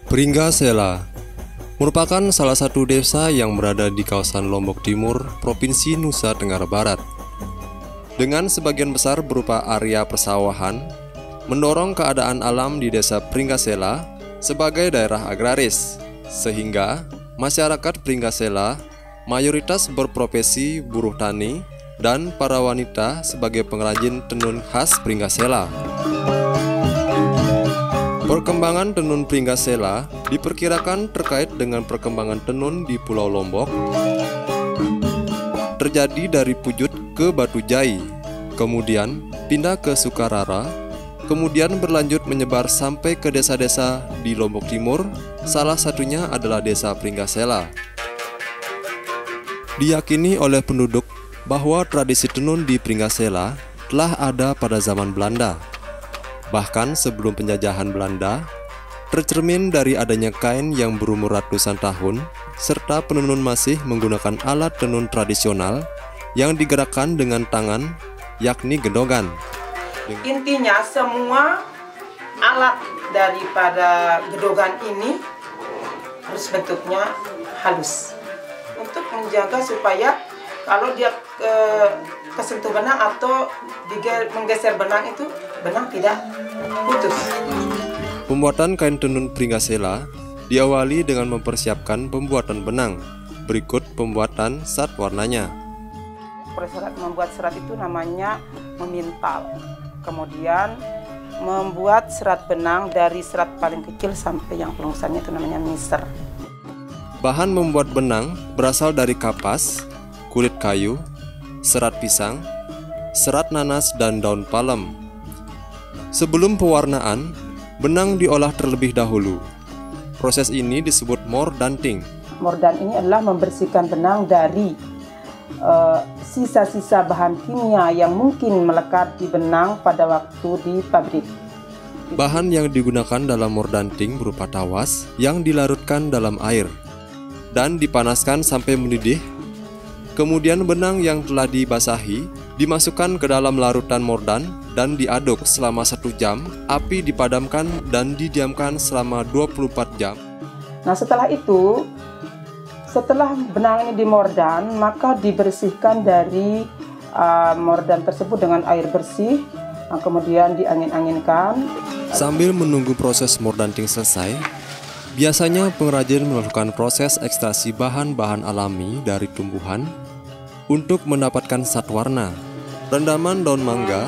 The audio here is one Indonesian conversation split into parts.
Pringgasela merupakan salah satu desa yang berada di kawasan Lombok Timur, Provinsi Nusa Tenggara Barat. Dengan sebagian besar berupa area persawahan, mendorong keadaan alam di desa Pringgasela sebagai daerah agraris, sehingga masyarakat Pringgasela mayoritas berprofesi buruh tani dan para wanita sebagai pengrajin tenun khas Pringgasela. Perkembangan tenun Pringgasela diperkirakan terkait dengan perkembangan tenun di Pulau Lombok terjadi dari Pujut ke Batu Jai, kemudian pindah ke Sukarara, kemudian berlanjut menyebar sampai ke desa-desa di Lombok Timur, salah satunya adalah desa Pringgasela. Diyakini oleh penduduk bahwa tradisi tenun di Pringgasela telah ada pada zaman Belanda. Bahkan sebelum penjajahan Belanda, tercermin dari adanya kain yang berumur ratusan tahun, serta penenun masih menggunakan alat tenun tradisional yang digerakkan dengan tangan, yakni gendongan. Intinya semua alat daripada gendongan ini harus bentuknya halus untuk menjaga supaya kalau dia kesentuh benang atau menggeser benang itu benang tidak putus. Pembuatan kain tenun Pringgasela diawali dengan mempersiapkan pembuatan benang. Berikut pembuatan serat warnanya. Proses membuat serat itu namanya memintal. Kemudian membuat serat benang dari serat paling kecil sampai yang pelungsannya itu namanya miser. Bahan membuat benang berasal dari kapas, kulit kayu, serat pisang, serat nanas, dan daun palem. Sebelum pewarnaan, benang diolah terlebih dahulu. Proses ini disebut mordanting. Mordan ini adalah membersihkan benang dari sisa-sisa bahan kimia yang mungkin melekat di benang pada waktu di pabrik. Bahan yang digunakan dalam mordanting berupa tawas yang dilarutkan dalam air dan dipanaskan sampai mendidih. Kemudian benang yang telah dibasahi dimasukkan ke dalam larutan mordan dan diaduk selama 1 jam. Api dipadamkan dan didiamkan selama 24 jam. Nah, setelah itu, setelah benang ini dimordan, maka dibersihkan dari mordan tersebut dengan air bersih. Nah, kemudian diangin-anginkan. Sambil menunggu proses mordanting selesai, biasanya pengrajin melakukan proses ekstraksi bahan-bahan alami dari tumbuhan untuk mendapatkan zat warna. Rendaman daun mangga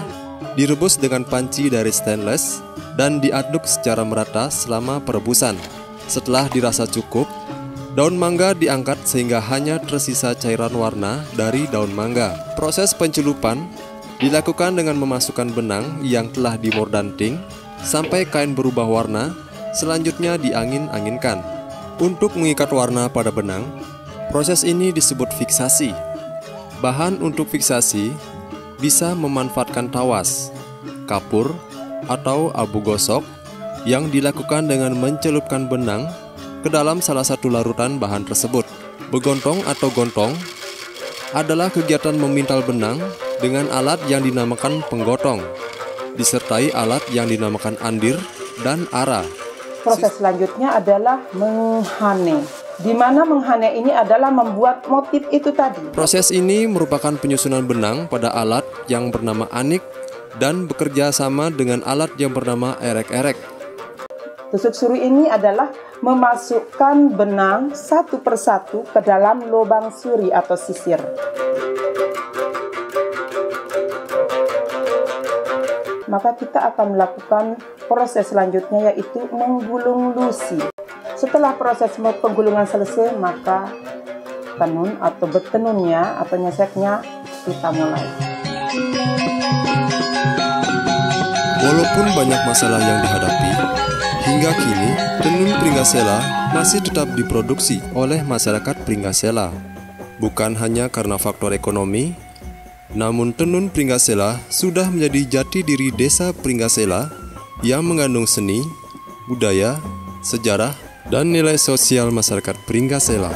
direbus dengan panci dari stainless dan diaduk secara merata selama perebusan. Setelah dirasa cukup, daun mangga diangkat sehingga hanya tersisa cairan warna dari daun mangga. Proses pencelupan dilakukan dengan memasukkan benang yang telah dimordanting sampai kain berubah warna. Selanjutnya diangin-anginkan. Untuk mengikat warna pada benang, proses ini disebut fiksasi. Bahan untuk fiksasi bisa memanfaatkan tawas, kapur, atau abu gosok yang dilakukan dengan mencelupkan benang ke dalam salah satu larutan bahan tersebut. Begontong atau gontong adalah kegiatan memintal benang dengan alat yang dinamakan penggotong, disertai alat yang dinamakan andir dan ara. Proses selanjutnya adalah menghane, di mana menghane ini adalah membuat motif itu tadi. Proses ini merupakan penyusunan benang pada alat yang bernama anik dan bekerja sama dengan alat yang bernama erek-erek. Tusuk suri ini adalah memasukkan benang satu persatu ke dalam lubang suri atau sisir. Maka kita akan melakukan proses selanjutnya, yaitu menggulung lusi. Setelah proses penggulungan selesai, maka tenun atau bertenunnya atau nyeseknya kita mulai. Walaupun banyak masalah yang dihadapi, hingga kini tenun Pringgasela masih tetap diproduksi oleh masyarakat Pringgasela. Bukan hanya karena faktor ekonomi, namun tenun Pringgasela sudah menjadi jati diri desa Pringgasela yang mengandung seni, budaya, sejarah, dan nilai sosial masyarakat Pringgasela.